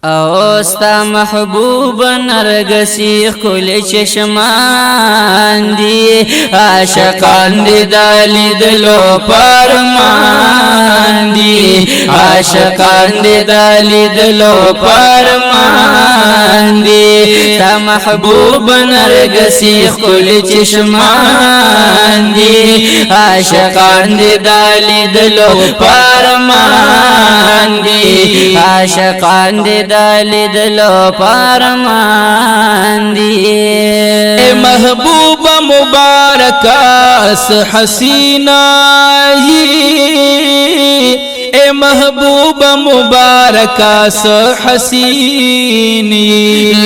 او ستا محبوب نرگسی خل چشمان دی عاشقان دی دالی دلو پرمان دی عاشقان دی دالی دلو پرمان دی ستا محبوب نرگسی خل چشمان دی عاشقان دی دالی دلو پرمان دی عاشقان دی دالی دلو پارمان دی اے محبوب مبارکاس حسینہ اے محبوب مبارکاس حسینی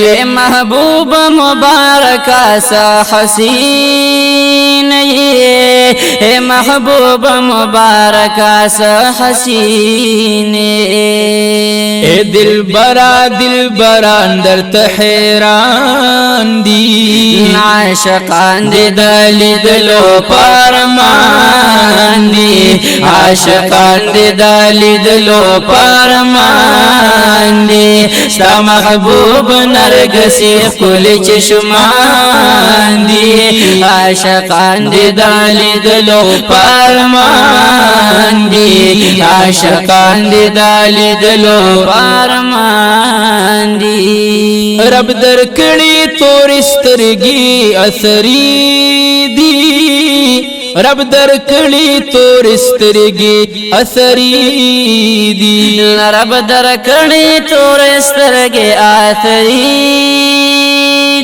اے محبوب مبارکاس حسین اے محبوب مبارکاس حسین اے دل برا اندر تحیران دی عاشقان دی دالی دلو پارمان دی عاشقان دی دالی دلو پارمان دی ستا محبوب نرگسی خل چشمان دی عاشقان دی دالی دلو پارمان دی عاشقان دی دالی دلو پارمان دی رب در کڑی تور سترگی اثری دی رب در کڑی تور سترگی اثری دی رب در کڑی تور سترگی اثری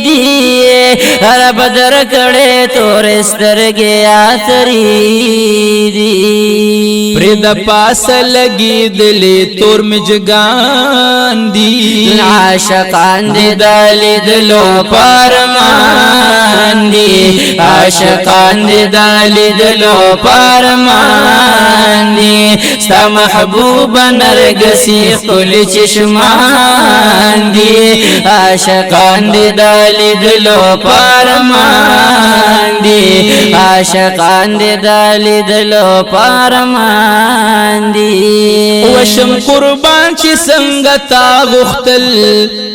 دی رب در کڑی تور سترگی اثری دی پرد پاس لگی دلی تور مجگان دی عاشقان دی دالی دلو پارمان دی عاشقان دی دالی دلو پارمان دی ستا محبوب نرگسی خل چشمان دی عاشقان دی دالی دلو پارمان دی عاشقان دی دالی دلو پارمان دی وشم قربان چی سنگتا غختل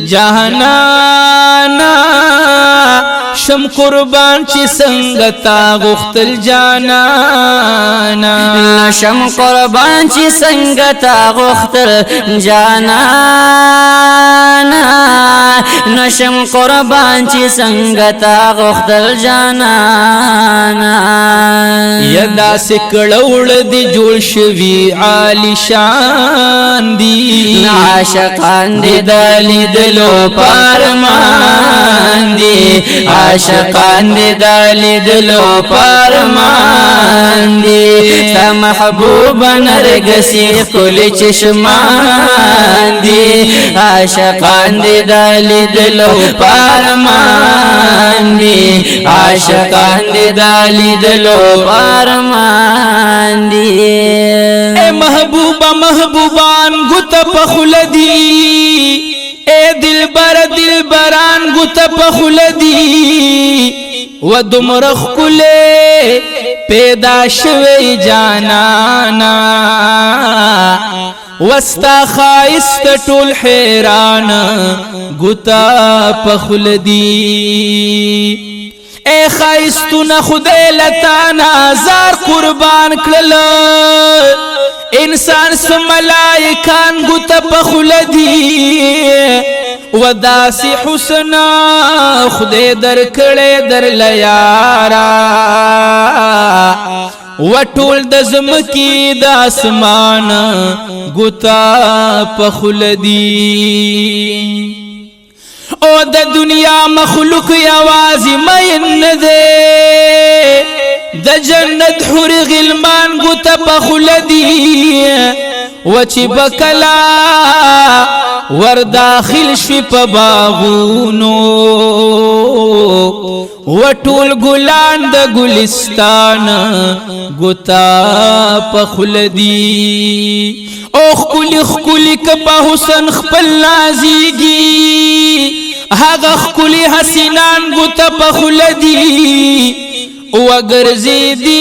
جہانانا شم قربان چی سنگتا غختل جانانا شم قربان چی سنگتا غختل جانانا نشم قربان چی سنگتا غختل جانانا یدا سکڑوڑ دی جوڑ شوی عالی شان دی عاشقان دی دالی دلو پارمان دی عاشقان دی دالی دلو پارمان دی ستا محبوب نرگسی خل چشمان دی عاشقان دی دالی دلو پارمان دی عاشقان دی دالی دلو پارمان دی اے محبوبہ محبوبان گت پخلدی اے دلبران گت پخلدی و دمرخ کلے پیدا شوی جانانا وستا خائست ټول حیران گتا پخلدی اے خائستون خدای لتانا زار قربان کړل انسان سملائکان گتا پخلدی وداسی حسنا خدای در کړه در لیارا وټول د زمکی د اسمان گتا پخلدی او د دنیا مخلوق یوازی مین دے د جنت حور غلمان گتا پخلدی وچی بکلا ور داخل شوی پا باغونو وطول گلان دا گلستان گتا پخلدی اوخ کلی کپا حسن خپل نازیگی هاگا خکلی حسینان گتا پخلدی وگرزیدی